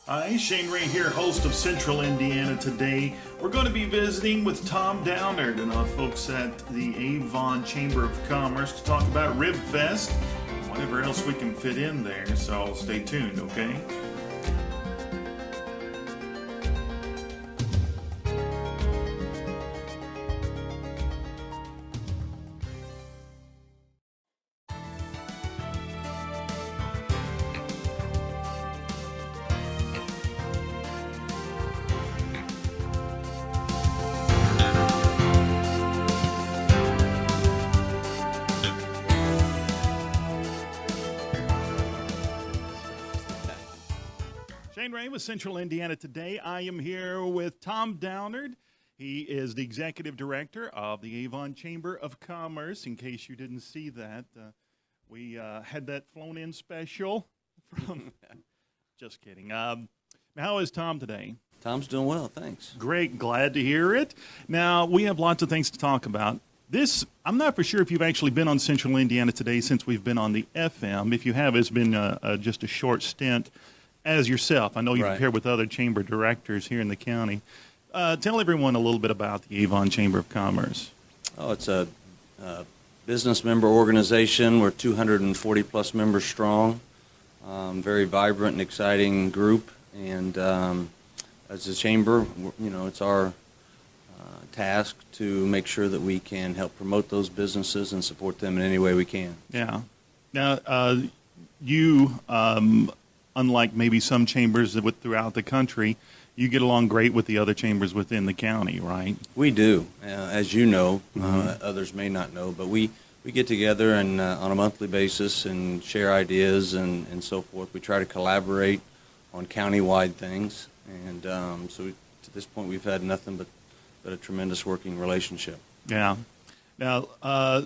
Hi, Shane Ray here, host of Central Indiana Today. We're going to be visiting with Tom Downard and our folks at the Avon Chamber of Commerce to talk about Ribfest, whatever else we can fit in there, so stay tuned, okay? Shane Ray with Central Indiana Today. I am here with Tom Downard. He is the executive director of the Avon Chamber of Commerce. In case you didn't see that, we had that flown in special from. Just kidding. How is Tom today? Tom's doing well, thanks. Great, glad to hear it. Now, we have lots of things to talk about. I'm not for sure if you've actually been on Central Indiana Today since we've been on the FM. If you have, it's been just a short stint as yourself. I know you've appeared with other chamber directors here in the county. Tell everyone a little bit about the Avon Chamber of Commerce. Oh, it's a business member organization. We're 240-plus members strong. Very vibrant and exciting group. And as a chamber, it's our task to make sure that we can help promote those businesses and support them in any way we can. Yeah. Now, you, unlike maybe some chambers throughout the country, you get along great with the other chambers within the county, right? We do. As you know, others may not know, but we get together and on a monthly basis and share ideas and so forth. We try to collaborate on county-wide things, and to this point we've had nothing but a tremendous working relationship. Yeah. Now,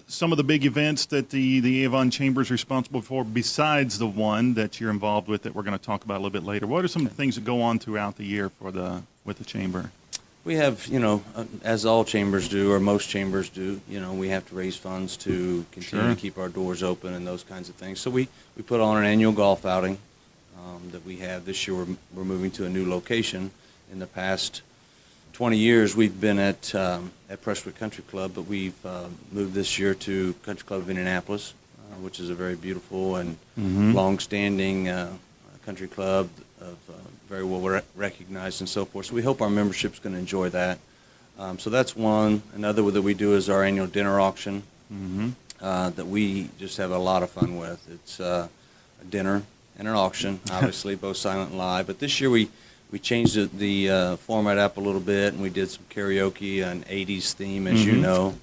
some of the big events that the Avon Chamber is responsible for, besides the one that you're involved with that we're going to talk about a little bit later, what are some of the things that go on throughout the year with the chamber? We have, as all chambers do, or most chambers do, we have to raise funds to continue to keep our doors open and those kinds of things. So we put on an annual golf outing that we have. This year we're moving to a new location. In the past 20 years we've been at Prestwick Country Club, but we've moved this year to Country Club of Indianapolis, which is a very beautiful and long-standing country club, very well recognized and so forth. So we hope our membership's going to enjoy that. So that's one. Another that we do is our annual dinner auction that we just have a lot of fun with. It's a dinner and an auction, obviously, both silent and live. But this year we changed the format up a little bit, and we did some karaoke, an 80s theme, as you know.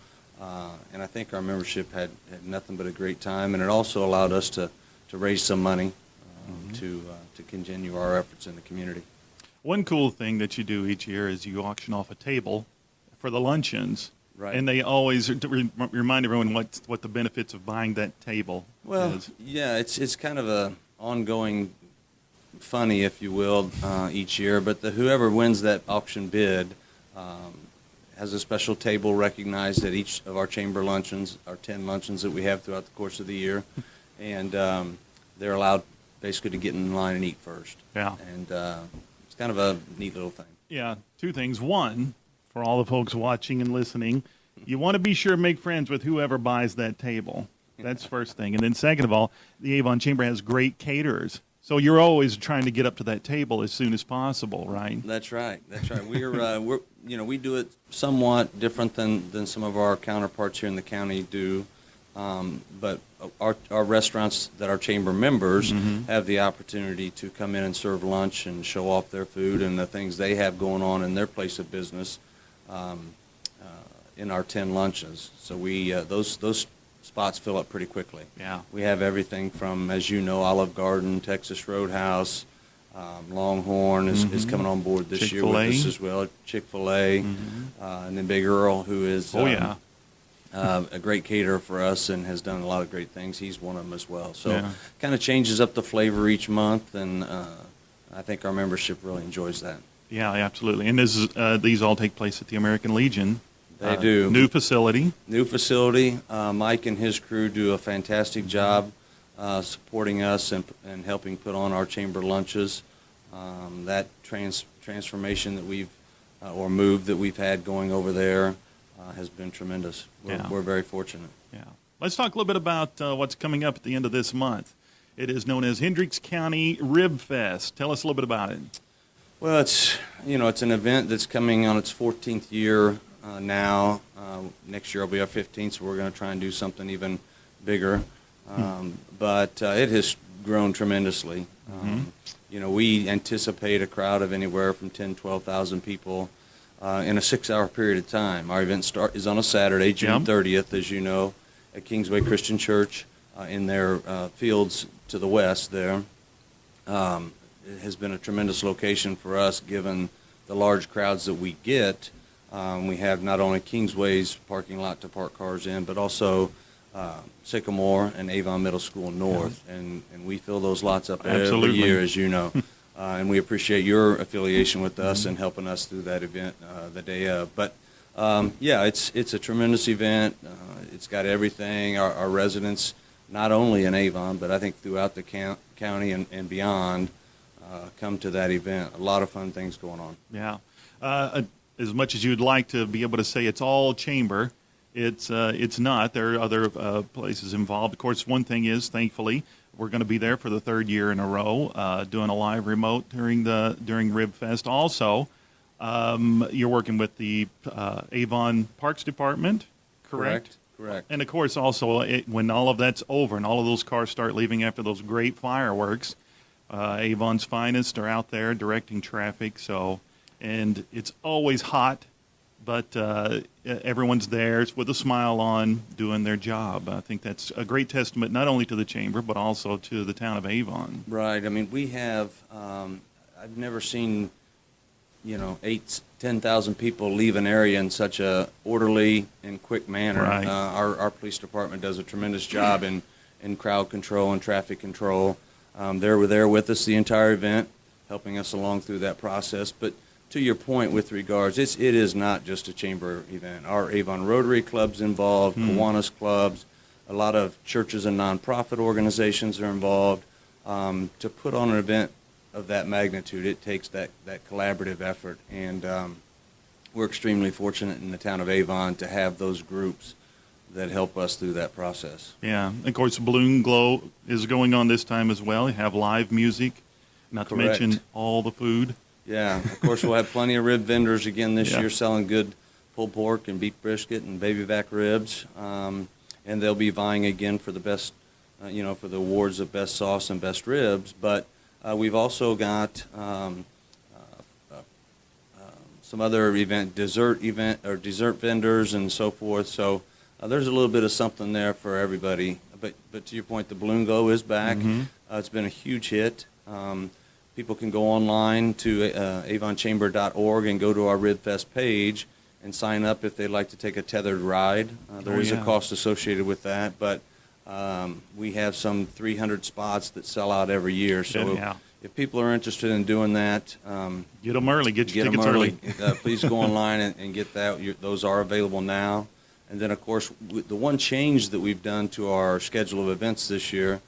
And I think our membership had nothing but a great time, and it also allowed us to raise some money to continue our efforts in the community. One cool thing that you do each year is you auction off a table for the luncheons. Right. And they always remind everyone what the benefits of buying that table is. Yeah, it's kind of a ongoing funny, if you will, each year, but whoever wins that auction bid has a special table recognized at each of our chamber luncheons, our 10 luncheons that we have throughout the course of the year, and they're allowed basically to get in line and eat first. Yeah. And it's kind of a neat little thing. Yeah, two things. One, for all the folks watching and listening, you want to be sure to make friends with whoever buys that table. That's first thing. And then second of all, the Avon Chamber has great caterers. So you're always trying to get up to that table as soon as possible, right? That's right. That's right. We're we do it somewhat different than some of our counterparts here in the county do. But our restaurants that are chamber members have the opportunity to come in and serve lunch and show off their food and the things they have going on in their place of business in our 10 lunches. So we those spots fill up pretty quickly. Yeah. We have everything from, as you know, Olive Garden, Texas Roadhouse, Longhorn is coming on board this year with us as well, Chick-fil-A, and then Big Earl, who is a great caterer for us and has done a lot of great things. He's one of them as well. So kind of changes up the flavor each month, and I think our membership really enjoys that. Yeah, absolutely. And these all take place at the American Legion. They do. New facility. New facility. Mike and his crew do a fantastic job supporting us and helping put on our chamber lunches. That transformation that we've or move that we've had going over there has been tremendous. We're very fortunate. Yeah. Let's talk a little bit about what's coming up at the end of this month. It is known as Hendricks County Ribfest. Tell us a little bit about it. Well, it's an event that's coming on its 14th year now. Next year will be our 15th, so we're going to try and do something even bigger. But it has grown tremendously. We anticipate a crowd of anywhere from 10,000, 12,000 people in a 6-hour period of time. Our event is on a Saturday, June 30th, as you know, at Kingsway Christian Church in their fields to the west there. It has been a tremendous location for us given the large crowds that we get. We have not only Kingsway's parking lot to park cars in, but also Sycamore and Avon Middle School North, and we fill those lots up every year, as you know. And we appreciate your affiliation with us and helping us through that event the day of. But it's a tremendous event. It's got everything. Our residents, not only in Avon, but I think throughout the county and beyond, come to that event. A lot of fun things going on. Yeah. As much as you'd like to be able to say it's all chamber, it's not. There are other places involved. Of course, one thing is, thankfully, we're going to be there for the third year in a row, doing a live remote during Ribfest. Also, you're working with the Avon Parks Department, correct? Correct. And of course, also when all of that's over and all of those cars start leaving after those great fireworks, Avon's finest are out there directing traffic. And it's always hot, but everyone's there with a smile on, doing their job. I think that's a great testament not only to the chamber, but also to the town of Avon. Right. I mean, we have, I've never seen, 10,000 people leave an area in such a orderly and quick manner. Right. Our police department does a tremendous job in crowd control and traffic control. They were there with us the entire event, helping us along through that process. But to your point with regards, it is not just a chamber event. Our Avon Rotary Club's involved, Kiwanis clubs, a lot of churches and nonprofit organizations are involved. To put on an event of that magnitude, it takes that collaborative effort, and we're extremely fortunate in the town of Avon to have those groups that help us through that process. Yeah. Of course, Balloon Glow is going on this time as well. You have live music, not Correct. to mention all the food. Yeah, of course, we'll have plenty of rib vendors again this year selling good pulled pork and beef brisket and baby back ribs. And they'll be vying again for the best, for the awards of best sauce and best ribs. But we've also got some other dessert vendors and so forth. So there's a little bit of something there for everybody. But to your point, the Balloon Glow is back. It's been a huge hit. People can go online to avonchamber.org and go to our Ribfest page and sign up if they'd like to take a tethered ride. There is a cost associated with that, but we have some 300 spots that sell out every year. So if people are interested in doing that, get them early. Get your tickets early. Please go online and get that. Those are available now. And then, of course, the one change that we've done to our schedule of events this year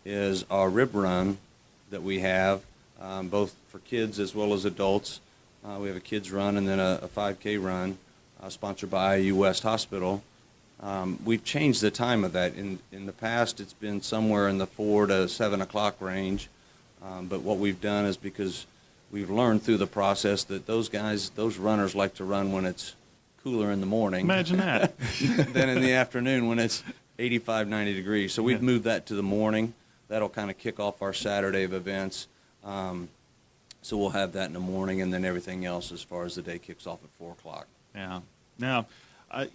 is our rib run that we have. Both for kids as well as adults. We have a kids run and then a 5K run sponsored by IU West Hospital. We've changed the time of that. In the past, it's been somewhere in the 4 to 7 o'clock range. But what we've done is because we've learned through the process that those runners like to run when it's cooler in the morning. Imagine that. Than in the afternoon when it's 85, 90 degrees. So we've moved that to the morning. That'll kind of kick off our Saturday of events. So we'll have that in the morning, and then everything else as far as the day kicks off at 4 o'clock. Yeah. Now,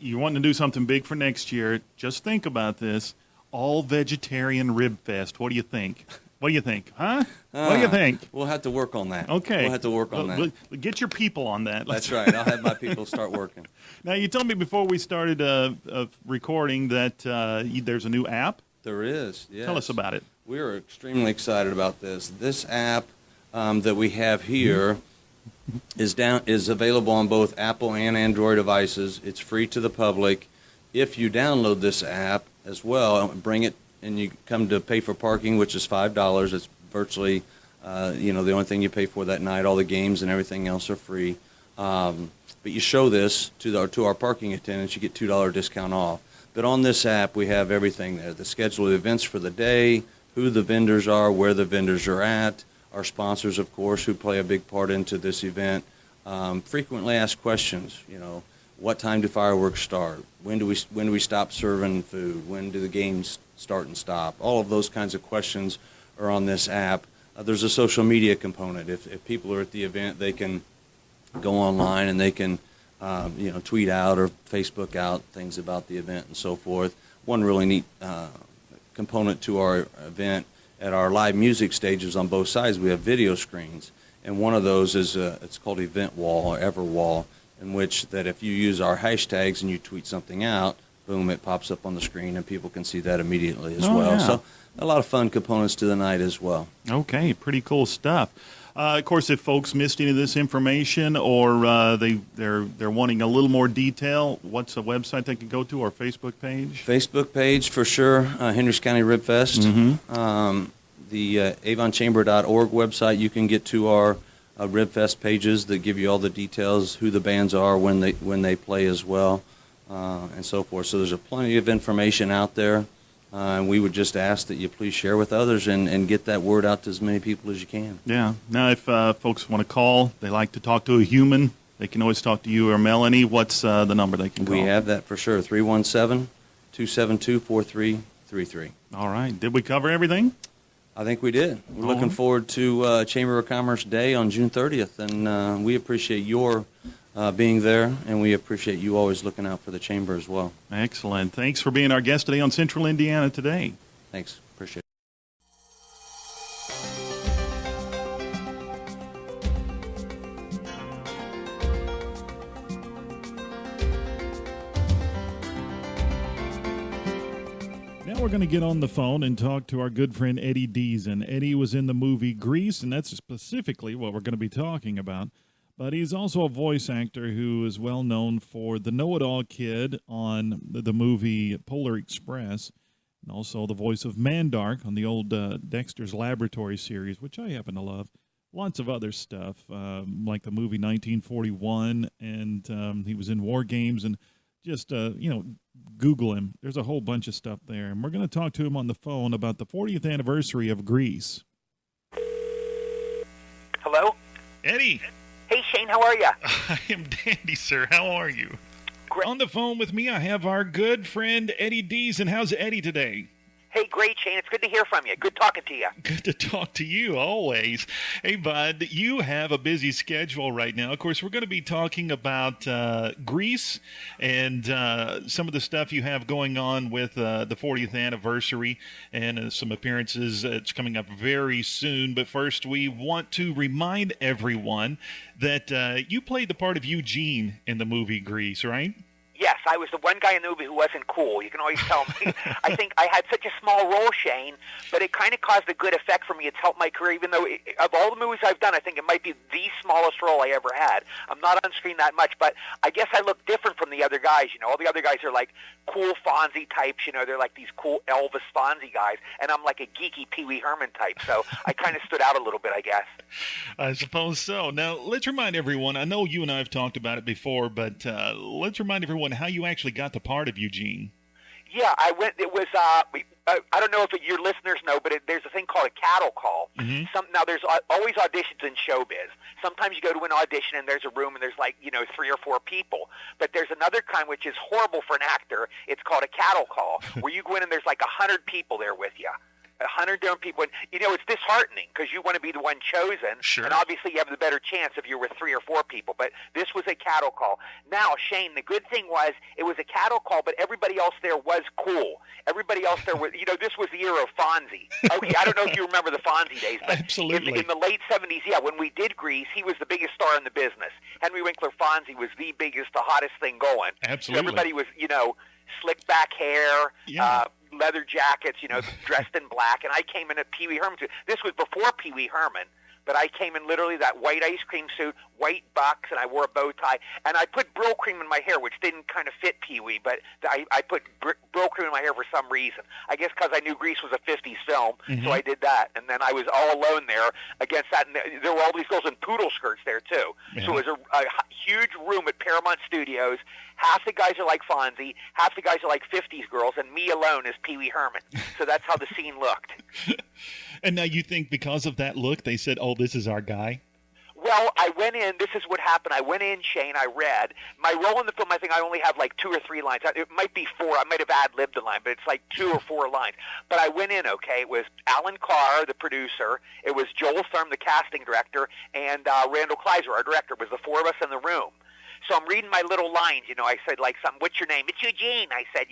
you want to do something big for next year. Just think about this. All-vegetarian rib fest. What do you think? What do you think? Huh? What do you think? We'll have to work on that. Okay. We'll have to work on that. Get your people on that. That's right. I'll have my people start working. Now, you told me before we started recording that there's a new app. There is, yes. Tell us about it. We are extremely excited about this. This app that we have here is available on both Apple and Android devices. It's free to the public. If you download this app as well, bring it and you come to pay for parking, which is $5. It's virtually The only thing you pay for that night, all the games and everything else are free. But you show this to our parking attendants, you get $2 discount off. But on this app, we have everything there: the schedule of events for the day, who the vendors are, where the vendors are at, our sponsors, of course, who play a big part into this event. Frequently asked questions. What time do fireworks start? When do we stop serving food? When do the games start and stop? All of those kinds of questions are on this app. There's a social media component. If people are at the event, they can go online and they can tweet out or Facebook out things about the event and so forth. One really neat component to our event, at our live music stages on both sides, we have video screens. And one of those is it's called Event Wall or Ever Wall, in which that if you use our hashtags and you tweet something out, boom, it pops up on the screen and people can see that immediately as well. Yeah. So a lot of fun components to the night as well. Okay, pretty cool stuff. Of course, if folks missed any of this information or they're wanting a little more detail, what's a website they can go to, or Facebook page? Facebook page for sure, Hendricks County Ribfest. Mm-hmm. The AvonChamber.org website, you can get to our Ribfest pages that give you all the details, who the bands are, when they play as well, and so forth. So there's plenty of information out there. And we would just ask that you please share with others and get that word out to as many people as you can. Yeah. Now, if folks want to call, they like to talk to a human, they can always talk to you or Melanie. What's the number they can call? We have that for sure, 317-272-4333. All right. Did we cover everything? I think we did. We're looking forward to Chamber of Commerce Day on June 30th, and we appreciate your being there, and we appreciate you always looking out for the Chamber as well. Excellent. Thanks for being our guest today on Central Indiana Today. Thanks. Appreciate it. Now we're going to get on the phone and talk to our good friend Eddie Deezen. Eddie was in the movie Grease, and that's specifically what we're going to be talking about. But he's also a voice actor who is well known for the know-it-all kid on the movie Polar Express, and also the voice of Mandark on the old Dexter's Laboratory series, which I happen to love. Lots of other stuff, like the movie 1941, and he was in War Games, and just, Google him. There's a whole bunch of stuff there. And we're going to talk to him on the phone about the 40th anniversary of Grease. Hello? Eddie. Hey, Shane, how are you? I am dandy, sir. How are you? Great. On the phone with me, I have our good friend Eddie Deezen. How's Eddie today? Hey, great, Shane. It's good to hear from you. Good talking to you. Good to talk to you, always. Hey, bud, you have a busy schedule right now. Of course, we're going to be talking about Grease and some of the stuff you have going on with the 40th anniversary and some appearances. It's coming up very soon. But first, we want to remind everyone that you played the part of Eugene in the movie Grease, right? Yes, I was the one guy in the movie who wasn't cool. You can always tell me. I think I had such a small role, Shane, but it kind of caused a good effect for me. It's helped my career, even though of all the movies I've done, I think it might be the smallest role I ever had. I'm not on screen that much, but I guess I look different from the other guys. All the other guys are like cool Fonzie types. They're like these cool Elvis Fonzie guys, and I'm like a geeky Pee Wee Herman type. So I kind of stood out a little bit, I guess. I suppose so. Now, let's remind everyone, I know you and I have talked about it before, but let's remind everyone how you actually got the part of Eugene. Yeah, I went. It was. I don't know if your listeners know, but there's a thing called a cattle call. Mm-hmm. Now, there's always auditions in showbiz. Sometimes you go to an audition and there's a room and there's 3 or 4 people. But there's another kind which is horrible for an actor. It's called a cattle call, where you go in and there's 100 people there with you. 100 different people, and it's disheartening because you want to be the one chosen, sure. And obviously you have the better chance if you're with 3 or 4 people, but this was a cattle call. Now, Shane, the good thing was it was a cattle call, but everybody else there was cool. Everybody else there was, this was the era of Fonzie. Okay, I don't know if you remember the Fonzie days, but absolutely. In the late 70s, yeah, when we did Grease, he was the biggest star in the business. Henry Winkler Fonzie was the biggest, the hottest thing going. Absolutely. So everybody was, slick back hair, yeah. Leather jackets, dressed in black, and I came in at Pee Wee Herman. This was before Pee Wee Herman, But I came in literally that white ice cream suit, white bucks, and I wore a bow tie. And I put Brill cream in my hair, which didn't kind of fit Pee-wee, but I put Brill cream in my hair for some reason. I guess because I knew Grease was a 50s film, so I did that. And then I was all alone there against that. And there were all these girls in poodle skirts there, too. Yeah. So it was a huge room at Paramount Studios. Half the guys are like Fonzie, half the guys are like 50s girls, and me alone is Pee-wee Herman. So that's how the scene looked. And now you think because of that look, they said, oh, this is our guy? Well, I went in. This is what happened. I went in, Shane. I read. My role in the film, I think I only have like 2 or 3 lines. It might be 4. I might have ad-libbed a line, but it's like 2 or 4 lines. But I went in, okay. It was Alan Carr, the producer. It was Joel Thurm, the casting director, and Randall Kleiser, our director. It was the 4 of us in the room. So I'm reading my little lines. I said like something, what's your name? It's Eugene. I said,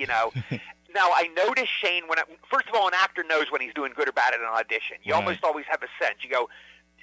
Now, I noticed, Shane, first of all, an actor knows when he's doing good or bad at an audition. You almost always have a sense. You go,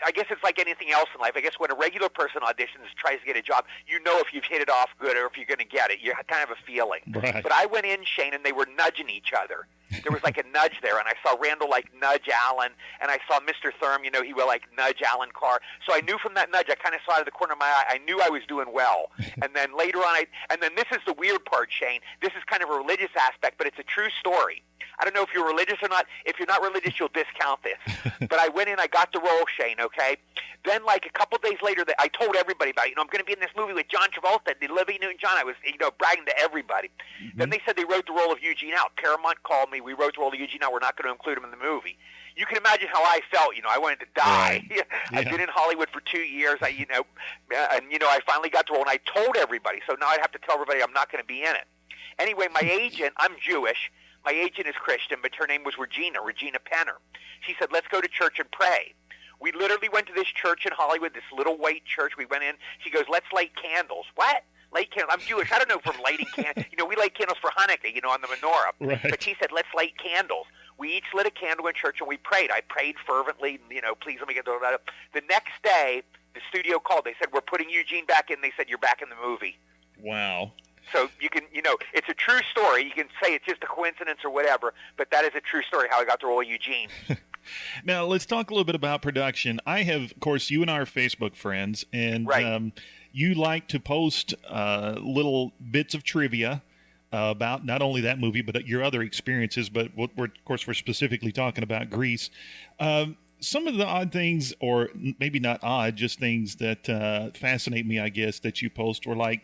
I guess it's like anything else in life. I guess when a regular person auditions, tries to get a job, you know if you've hit it off good or if you're going to get it. You kind of have a feeling. Right. But I went in, Shane, and they were nudging each other. There was like a nudge there, and I saw Randall like nudge Alan, and I saw Mr. Thurm, he would like nudge Alan Carr. So I knew from that nudge, I kind of saw out of the corner of my eye, I knew I was doing well. And then later on, and then this is the weird part, Shane. This is kind of a religious aspect, but it's a true story. I don't know if you're religious or not. If you're not religious, you'll discount this. But I went in, I got the role, Shane, okay? Then, like, a couple days later, I told everybody about it. I'm going to be in this movie with John Travolta and Olivia Newton-John. I was, bragging to everybody. Then they said they wrote the role of Eugene out. Paramount called me. We wrote the role of Eugene out. We're not going to include him in the movie. You can imagine how I felt. I wanted to die. Right. I've been in Hollywood for 2 years. I finally got the role, and I told everybody. So now I have to tell everybody I'm not going to be in it. Anyway, my agent, I'm Jewish. My agent is Christian, but her name was Regina Penner. She said, let's go to church and pray. We literally went to this church in Hollywood, this little white church. We went in. She goes, let's light candles. What? Light candles? I'm Jewish. I don't know from lighting candles. We light candles for Hanukkah, on the menorah. Right. But she said, let's light candles. We each lit a candle in church, and we prayed. I prayed fervently, please let me get that. The next day, the studio called. They said, we're putting Eugene back in. They said, you're back in the movie. Wow. So you can, it's a true story. You can say it's just a coincidence or whatever, but that is a true story, how I got the role of Eugene. Now, let's talk a little bit about production. I have, of course, you and I are Facebook friends, and right. You like to post little bits of trivia about not only that movie, but your other experiences, but we're specifically talking about Grease. Some of the odd things, or maybe not odd, just things that fascinate me, I guess, that you post were like,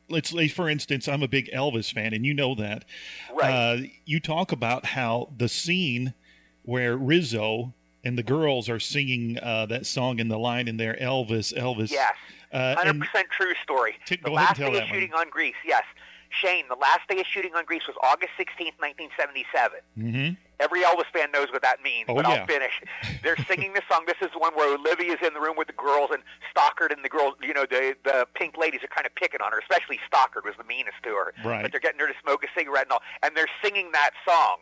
let's say, for instance, I'm a big Elvis fan, and you know that. Right. You talk about how the scene where Rizzo and the girls are singing that song in the line in there, Elvis. Yes. 100% true story. The last day of shooting on Grease, yes. Shane, the last day of shooting on Grease was August 16th, 1977. Mm-hmm. Every Elvis fan knows what that means, but I'll finish. They're singing this song. This is the one where Olivia's in the room with the girls, and Stockard and the girls, the pink ladies are kind of picking on her, especially Stockard was the meanest to her. Right. But they're getting her to smoke a cigarette and all, and they're singing that song.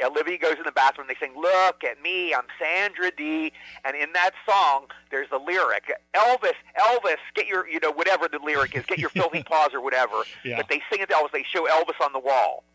Olivia goes in the bathroom, they sing, look at me, I'm Sandra Dee, and in that song, there's the lyric, Elvis, get your, whatever the lyric is, get your filthy paws or whatever. Yeah. But they sing it to Elvis, they show Elvis on the wall.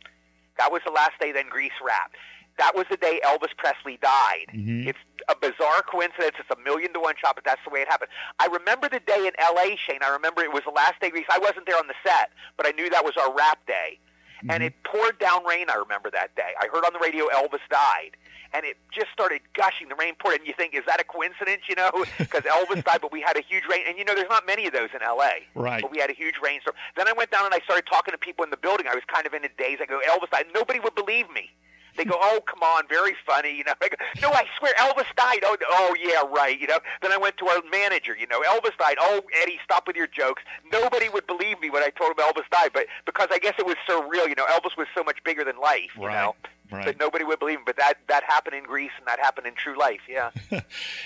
That was the last day then Grease wrapped. That was the day Elvis Presley died. Mm-hmm. It's a bizarre coincidence. It's a 1,000,000-to-1 shot, but that's the way it happened. I remember the day in L.A., Shane. I remember it was the last day of Grease. I wasn't there on the set, but I knew that was our wrap day. Mm-hmm. And it poured down rain, I remember that day. I heard on the radio Elvis died, and it just started gushing. The rain poured, and you think, is that a coincidence, Because Elvis died, but we had a huge rain. And, there's not many of those in L.A. Right. But we had a huge rainstorm. Then I went down and I started talking to people in the building. I was kind of in a daze. I go, Elvis died. Nobody would believe me. They go, oh, come on, very funny, I go, no, I swear, Elvis died. Oh, yeah, right, Then I went to our manager, Elvis died. Oh, Eddie, stop with your jokes. Nobody would believe me when I told him Elvis died, but because I guess it was so real, Elvis was so much bigger than life, Right. But nobody would believe him. But that happened in Grease, and that happened in true life, yeah.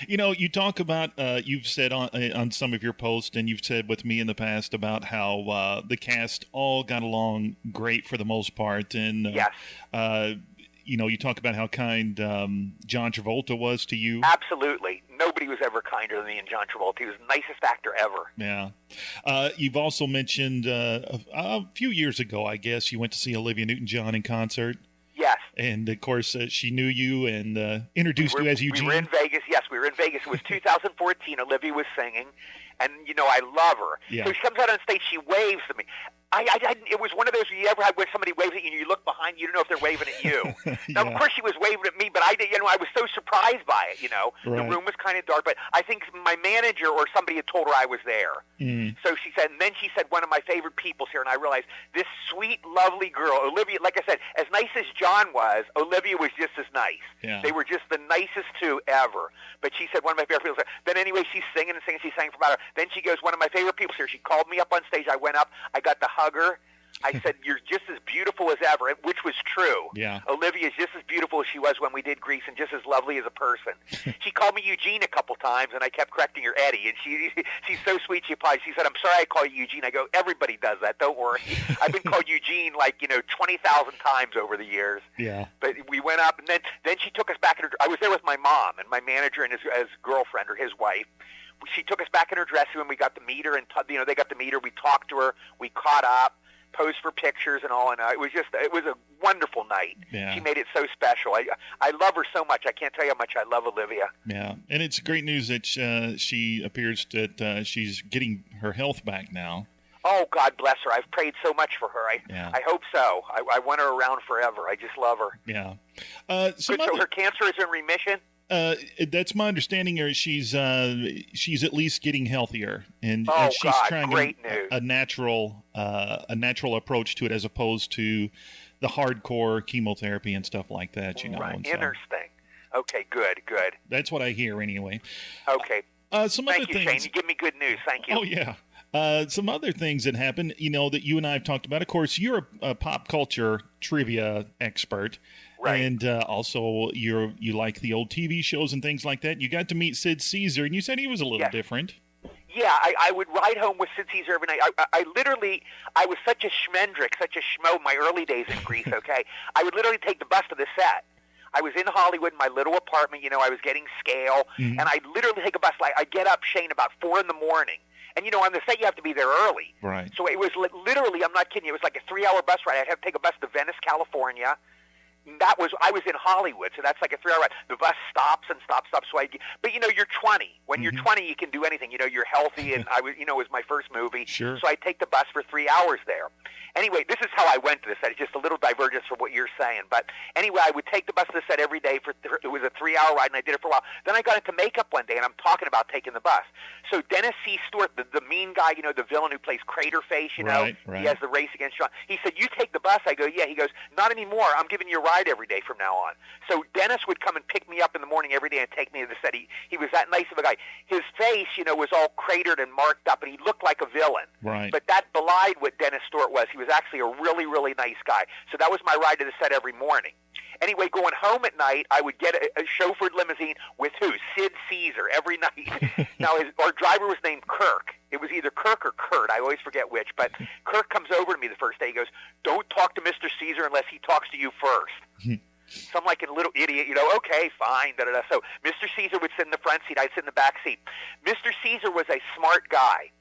You talk about, you've said on some of your posts, and you've said with me in the past about how the cast all got along great for the most part. And yes. You talk about how kind John Travolta was to you. Absolutely. Nobody was ever kinder than me and John Travolta. He was the nicest actor ever. Yeah. You've also mentioned a few years ago, I guess, you went to see Olivia Newton-John in concert. Yes. And, of course, she knew you and introduced you as Eugene. We were in Vegas. Yes, we We were in Vegas. It was 2014. Olivia was singing, and I love her. Yeah. So she comes out on stage. She waves at me. It was one of those you ever had where somebody waves at you and you look behind you don't know if they're waving at you. Now, of course, she was waving at me, but I was so surprised by it. The room was kind of dark, but I think my manager or somebody had told her I was there. So she said, and then she said, one of my favorite people's here, and I realized this sweet, lovely girl, Olivia. Like I said, as nice as John was, Olivia was just as nice. Yeah. They were just the nicest two ever. But she said one of my favorite people. Then anyway, she's singing and singing. She sang for about her. Then she goes, one of my favorite people here. She called me up on stage. I went up. I got to hug her. I said, you're just as beautiful as ever, which was true. Yeah. Olivia's just as beautiful as she was when we did Grease and just as lovely as a person. She called me Eugene a couple times, and I kept correcting her Eddie. And she's so sweet. She said, I'm sorry I call you Eugene. I go, everybody does that. Don't worry. I've been called Eugene 20,000 times over the years. Yeah. But we went up, and then she took us back. I was there with my mom and my manager and his girlfriend or his wife. She took us back in her dressing room. We got to meet her, and they got to meet her. We talked to her. We caught up. Posed for pictures and all, and it was a wonderful night. Yeah. She made it so special. I love her so much. I can't tell you how much I love Olivia. Yeah, and it's great news that she appears that she's getting her health back now. Oh, God bless her. I've prayed so much for her. I hope so. I want her around forever. I just love her. Yeah. So her cancer is in remission? That's my understanding. She's at least getting healthier, and she's trying a natural approach to it as opposed to the hardcore chemotherapy and stuff like that. Right. And Interesting. Okay. Good. That's what I hear anyway. Okay. Some Thank other you, things. Shane. You give me good news. Thank you. Oh yeah. Some other things that happen, that you and I have talked about. Of course, you're a pop culture trivia expert. Right. And also, you like the old TV shows and things like that. You got to meet Sid Caesar, and you said he was a little different. Yeah, I would ride home with Sid Caesar every night. I was such a schmendrick, such a schmo in my early days in Greece, okay? I would literally take the bus to the set. I was in Hollywood in my little apartment, I was getting scale, and I'd literally take a bus. I'd get up, Shane, about 4 in the morning. And, on the set, you have to be there early. Right. So it was literally, I'm not kidding you, it was like a 3-hour bus ride. I'd have to take a bus to Venice, California. I was in Hollywood, so that's like a 3-hour ride. The bus stops and stops. So but you're 20. When you're 20, you can do anything. You're healthy, and it was my first movie. Sure. So I take the bus for 3 hours there. Anyway, this is how I went to the set. It's just a little divergence from what you're saying. But anyway, I would take the bus to the set every day. It was a 3-hour ride, and I did it for a while. Then I got into makeup one day, and I'm talking about taking the bus. So Dennis C. Stewart, the mean guy, the villain who plays Craterface, right. He has the race against Sean. He said, you take the bus? I go, yeah. He goes, not anymore. I'm giving you a ride every day from now on. So Dennis would come and pick me up in the morning every day and take me to the set. He was that nice of a guy. His face, was all cratered and marked up, and he looked like a villain. Right. But that belied what Dennis Stewart was. He was actually a really, really nice guy. So that was my ride to the set every morning. Anyway, going home at night, I would get a chauffeured limousine with who? Sid Caesar every night. Now, our driver was named Kirk. It was either Kirk or Kurt. I always forget which. But Kirk comes over to me the first day. He goes, don't talk to Mr. Caesar unless he talks to you first. So I'm like a little idiot, okay, fine, da-da-da. So Mr. Caesar would sit in the front seat. I'd sit in the back seat. Mr. Caesar was a smart guy.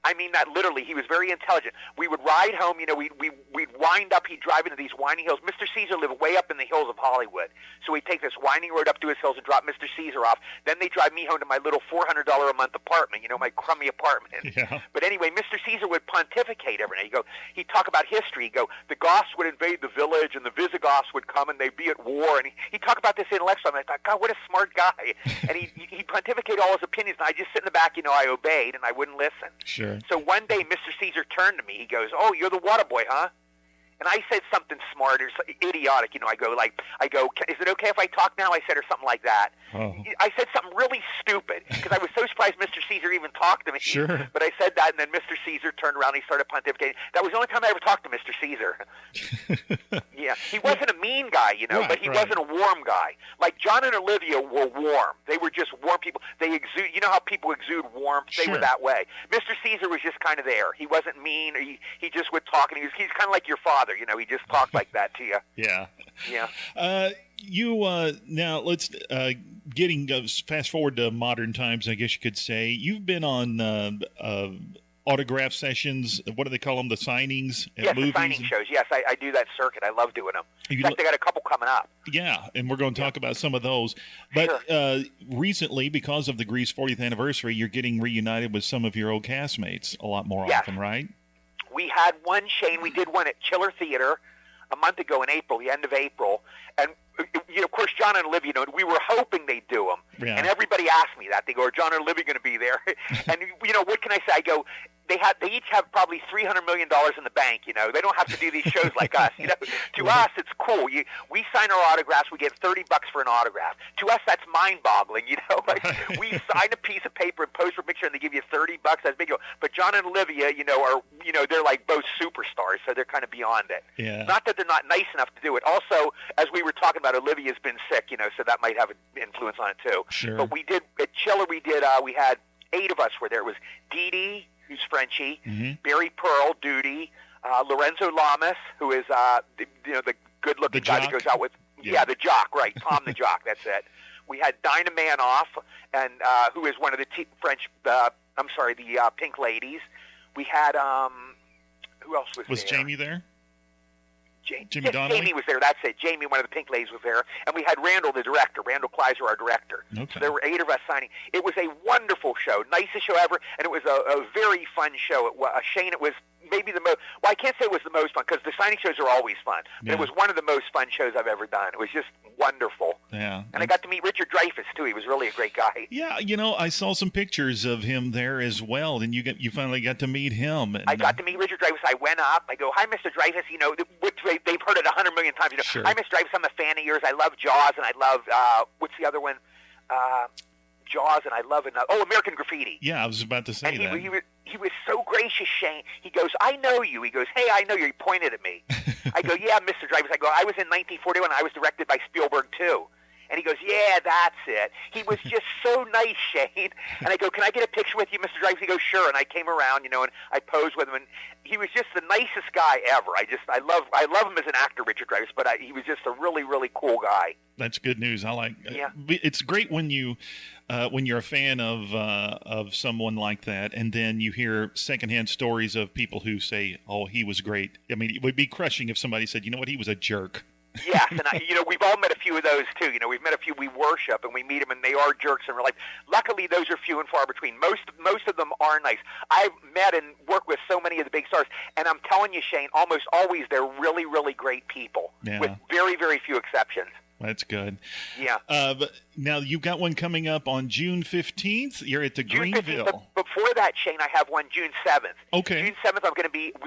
I mean that literally. He was very intelligent. We would ride home, we'd wind up, he'd drive into these winding hills. Mr. Caesar lived way up in the hills of Hollywood. So he'd take this winding road up to his hills and drop Mr. Caesar off. Then they'd drive me home to my little $400 a month apartment, my crummy apartment. Yeah. But anyway, Mr. Caesar would pontificate every night. He'd talk about history. He'd go, the Goths would invade the village and the Visigoths would come and they'd be at war. And he'd talk about this intellectually. And I thought, God, what a smart guy. And he'd pontificate all his opinions. And I just sit in the back, I obeyed and I wouldn't listen. Sure. So one day, Mr. Caesar turned to me. He goes, oh, you're the water boy, huh? And I said something smart or idiotic. I go, is it okay if I talk now? I said, or something like that. Oh. I said something really stupid because I was so surprised Mr. Caesar even talked to me. Sure. But I said that, and then Mr. Caesar turned around and he started pontificating. That was the only time I ever talked to Mr. Caesar. Yeah. He wasn't a mean guy, right, but he wasn't a warm guy. Like John and Olivia were warm. They were just warm people. They exude, how people exude warmth? They Sure. were that way. Mr. Caesar was just kind of there. He wasn't mean. He just would talk, and he's kind of like your father. He just talked like that to you. Yeah. Yeah. Now let's fast forward to modern times. I guess you could say you've been on autograph sessions. What do they call them? The signings at Yes, movies? the signing shows. Yes, I do that circuit. I love doing them. In fact, they got a couple coming up. Yeah, and we're going to talk about some of those. But recently, because of the Grease 40th anniversary, you're getting reunited with some of your old castmates a lot more often, right? We had one, Shane. We did one at Chiller Theater a month ago in April, the end of April. And, of course, John and Olivia, we were hoping they'd do them. Yeah. And everybody asked me that. They go, are John and Olivia going to be there? And, what can I say? I go, they each have probably $300 million in the bank. They don't have to do these shows like us. To us, it's cool. We sign our autographs. We get $30 for an autograph. To us, that's mind-boggling. We sign a piece of paper and pose for a picture, and they give you $30. That's big. But John and Olivia, are they're like both superstars, so they're kind of beyond it. Yeah. Not that they're not nice enough to do it. Also, as we were talking about, Olivia's been sick, so that might have an influence on it too. Sure. But we did at Chiller. We had 8 of us were there. It was Dee Dee, who's Frenchie, Barry Pearl, Duty, Lorenzo Lamas, who is the good-looking guy that goes out with the jock, right? Tom the jock. That's it. We had Dinah Manoff, and who is one of the the Pink Ladies. We had who else was there? Was Jamie there? Jamie Donnelly? Jamie was there. That's it. Jamie, one of the Pink Ladies, was there. And we had Randall, the director, Randall Kleiser, our director. Okay. So there were 8 of us signing. It was a wonderful show, nicest show ever, and it was a very fun show. Shane, it was maybe the most, well, I can't say it was the most fun, because the signing shows are always fun. But it was one of the most fun shows I've ever done. It was just wonderful. Yeah. And I got to meet Richard Dreyfuss, too. He was really a great guy. Yeah, I saw some pictures of him there as well, and you finally got to meet him. And, I got to meet Richard Dreyfuss. I went up. I go, hi, Mr. Dreyfuss. They've heard it 100 million times. Sure. Hi, Mr. Dreyfuss. I'm a fan of yours. I love Jaws, and I love, what's the other one? Jaws, and I love another. Oh, American Graffiti. Yeah, I was about to say that. He was so gracious, Shane. He goes, I know you. He goes, hey, I know you. He pointed at me. I go, yeah, Mr. Dreyfuss. I go, I was in 1941. I was directed by Spielberg, too. And he goes, yeah, that's it. He was just so nice, Shane. And I go, can I get a picture with you, Mr. Dreyfuss? He goes, sure. And I came around, and I posed with him. And he was just the nicest guy ever. I love him as an actor, Richard Dreyfuss, but he was just a really, really cool guy. That's good news. I like. Yeah. It's great when you're a fan of someone like that, and then you hear secondhand stories of people who say, "Oh, he was great." I mean, it would be crushing if somebody said, "You know what? He was a jerk." Yes, and we've all met a few of those too. We've met a few we worship, and we meet them, and they are jerks in real life. Luckily, those are few and far between. Most of them are nice. I've met and worked with so many of the big stars, and I'm telling you, Shane, almost always they're really, really great people, with very, very few exceptions. That's good. Yeah. But now you've got one coming up on June 15th. You're at the June Greenville. 15th, but before that, Shane, I have one June 7th. Okay. June 7th, they're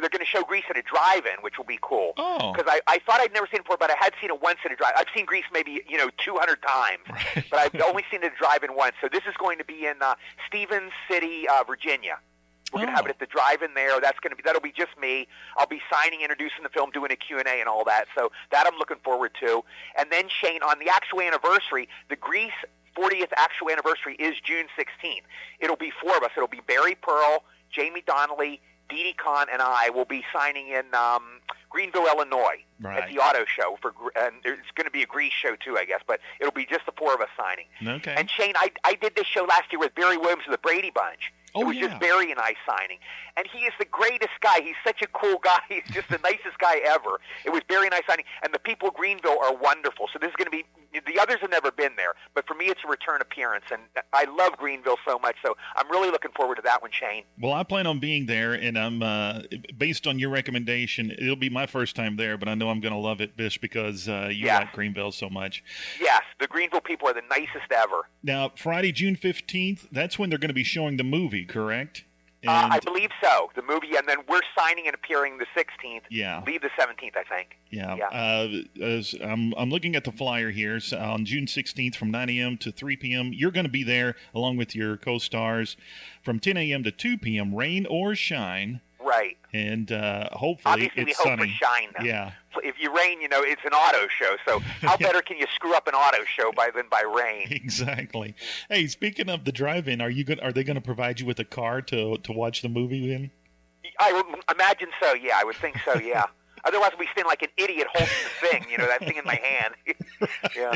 going to show Grease at a drive-in, which will be cool. Oh. Because I thought I'd never seen it before, but I had seen it once at a drive. I've seen Grease maybe 200 times, but I've only seen it at a drive-in once. So this is going to be in Stevens City, Virginia. We're going to have it at the drive-in there. That'll be just me. I'll be signing, introducing the film, doing a Q&A and all that. So that I'm looking forward to. And then, Shane, on the actual anniversary, the Grease 40th actual anniversary is June 16th. It'll be 4 of us. It'll be Barry Pearl, Jamie Donnelly, Dee Dee Kahn, and I will be signing in Greenville, Illinois, at the auto show. And it's going to be a Grease show, too, I guess. But it'll be just the 4 of us signing. Okay. And, Shane, I did this show last year with Barry Williams of the Brady Bunch. It was just Barry and I signing. And he is the greatest guy. He's such a cool guy. He's just the nicest guy ever. It was Barry and I signing. And the people of Greenville are wonderful. So this is going to be – the others have never been there. But for me, it's a return appearance. And I love Greenville so much. So I'm really looking forward to that one, Shane. Well, I plan on being there. And I'm based on your recommendation, it'll be my first time there. But I know I'm going to love it, Bish, because you like Greenville so much. Yes. The Greenville people are the nicest ever. Now, Friday, June 15th, that's when they're going to be showing the movie, correct? I believe so. The movie, and then we're signing and appearing the 16th. Yeah. Leave the 17th, I think. Yeah. I'm looking at the flyer here. So on June 16th from 9 a.m. to 3 p.m., you're going to be there along with your co-stars from 10 a.m. to 2 p.m., rain or shine. Right. And hopefully obviously it's we hope sunny. for shine, though. Yeah. If you rain, it's an auto show. So how better can you screw up an auto show than by rain? Exactly. Hey, speaking of the drive-in, are they going to provide you with a car to watch the movie in? I would imagine so. Yeah, I would think so. Yeah. Otherwise, I'll be standing like an idiot holding the thing. That thing in my hand. Yeah.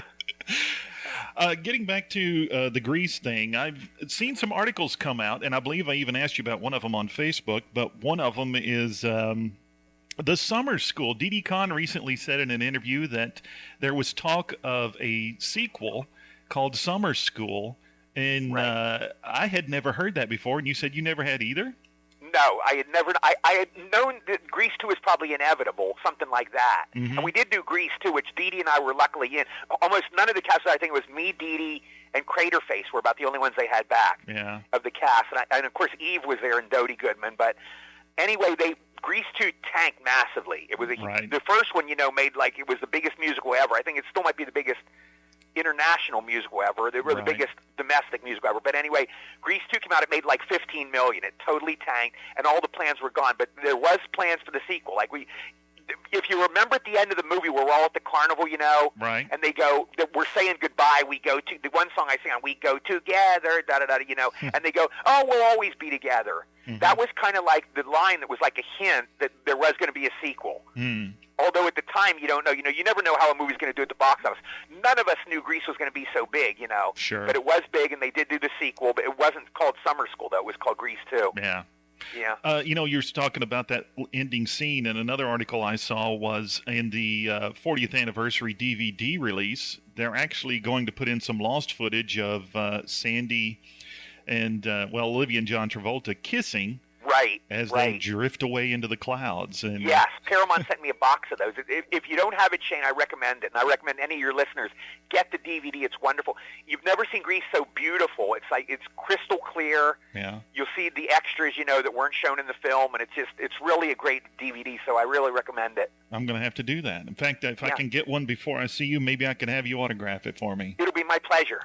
Getting back to the grease thing, I've seen some articles come out, and I believe I even asked you about one of them on Facebook, but one of them is the summer school. Didi Khan recently said in an interview that there was talk of a sequel called Summer School, and Right. I had never heard that before, and you said you never had either? No, I had never. I had known that Grease 2 was probably inevitable, something like that. Mm-hmm. And we did do Grease 2, which Dee Dee and I were luckily in. Almost none of the cast, I think it was me, Dee Dee, and Craterface were about the only ones they had back Yeah. of the cast. And of course, Eve was there and Dodie Goodman. But anyway, Grease 2 tanked massively. It was Right. the first one, made like it was the biggest musical ever. I think it still might be the biggest international musical ever. They were the Right. biggest domestic musical ever. But anyway, Grease 2 came out. It made like $15 million. It totally tanked, and all the plans were gone. But there was plans for the sequel. Like if you remember at the end of the movie, where we're all at the carnival, Right. and they go, we're saying goodbye. We go to the one song I sing on. We go together, da da da. And they go, oh, we'll always be together. Mm-hmm. That was kind of like the line that was like a hint that there was going to be a sequel. Mm. Although at the time you don't know, you never know how a movie's going to do at the box office. None of us knew Grease was going to be so big, Sure. But it was big, and they did do the sequel, but it wasn't called Summer School, though. It was called Grease 2. Yeah. Yeah. You're talking about that ending scene, and another article I saw was in the 40th anniversary DVD release, they're actually going to put in some lost footage of Sandy and, Olivia and John Travolta kissing Right. as right. they drift away into the clouds. And Yes, Paramount sent me a box of those. If you don't have it, Shane, I recommend it, and I recommend any of your listeners get the DVD. It's wonderful. You've never seen Grease so beautiful. It's crystal clear. Yeah. You'll see the extras, that weren't shown in the film, and it's really a great DVD. So I really recommend it. I'm going to have to do that. In fact, if I can get one before I see you, maybe I can have you autograph it for me. It'll be my pleasure.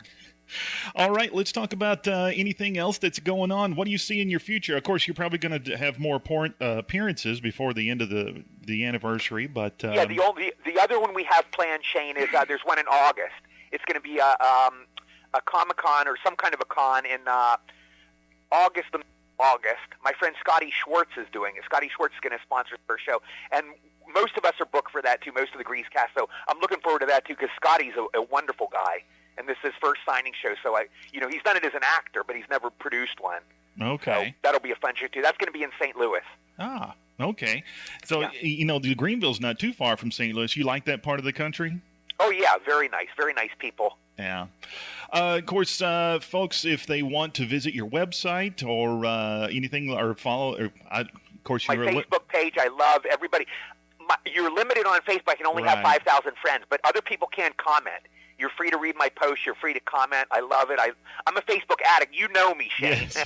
All right, let's talk about anything else that's going on. What do you see in your future? Of course, you're probably going to have more appearances before the end of the anniversary, but yeah, the other one we have planned, Shane, is there's one in August. It's going to be a Comic-Con or some kind of a con in August. My friend Scotty Schwartz is doing it. Scotty Schwartz is going to sponsor our show, and most of us are booked for that too. Most of the Grease cast, so I'm looking forward to that too because Scotty's a wonderful guy. And this is his first signing show, so he's done it as an actor, but he's never produced one. Okay. So that'll be a fun show too. That's going to be in St. Louis. Ah, okay. So Yeah. the Greenville's not too far from St. Louis. You like that part of the country? Oh yeah, very nice people. Yeah. Of course, folks, if they want to visit your website or anything, or follow, of course, My you're Facebook page, I love everybody. You're limited on Facebook. I can only have Right. 5,000 friends, but other people can comment. You're free to read my posts. You're free to comment. I love it. I'm a Facebook addict. You know me, Shane. Yes.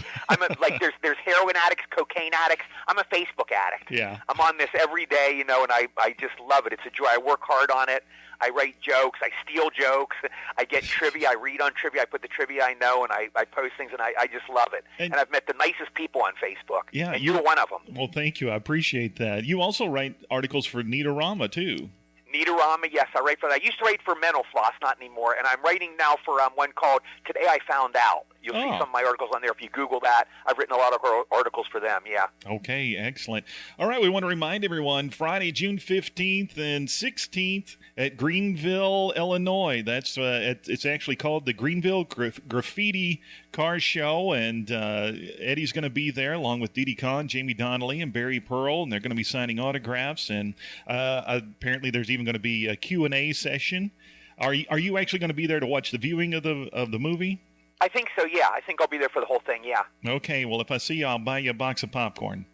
There's heroin addicts, cocaine addicts. I'm a Facebook addict. Yeah. I'm on this every day, and I just love it. It's a joy. I work hard on it. I write jokes. I steal jokes. I get trivia. I read on trivia. I put the trivia I know, and I post things, and I just love it. And I've met the nicest people on Facebook. Yeah, and you're one of them. Well, thank you. I appreciate that. You also write articles for Neatorama, too. Neatorama, yes, I write for that. I used to write for Mental Floss, not anymore, and I'm writing now for one called Today I Found Out. You'll see some of my articles on there. If you Google that, I've written a lot of articles for them, yeah. Okay, excellent. All right, we want to remind everyone, Friday, June 15th and 16th at Greenville, Illinois. That's it's actually called the Greenville Graffiti Car Show, and Eddie's going to be there along with Didi Khan, Jamie Donnelly, and Barry Pearl, and they're going to be signing autographs, and apparently there's even going to be a Q&A session. Are you actually going to be there to watch the viewing of the movie? I think so, yeah. I think I'll be there for the whole thing, yeah. Okay, well, if I see you, I'll buy you a box of popcorn.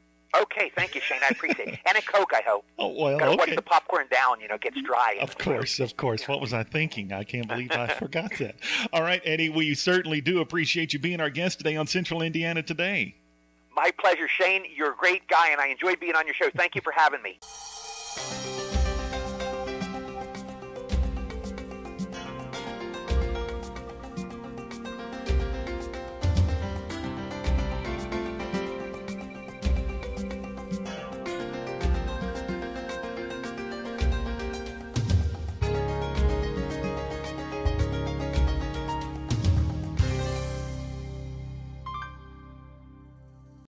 Okay, thank you, Shane. I appreciate it. And a Coke, I hope. Oh, well, Gotta okay. wash the popcorn down, it gets dry. Of course. What was I thinking? I can't believe I forgot that. All right, Eddie, we certainly do appreciate you being our guest today on Central Indiana Today. My pleasure, Shane. You're a great guy, and I enjoyed being on your show. Thank you for having me.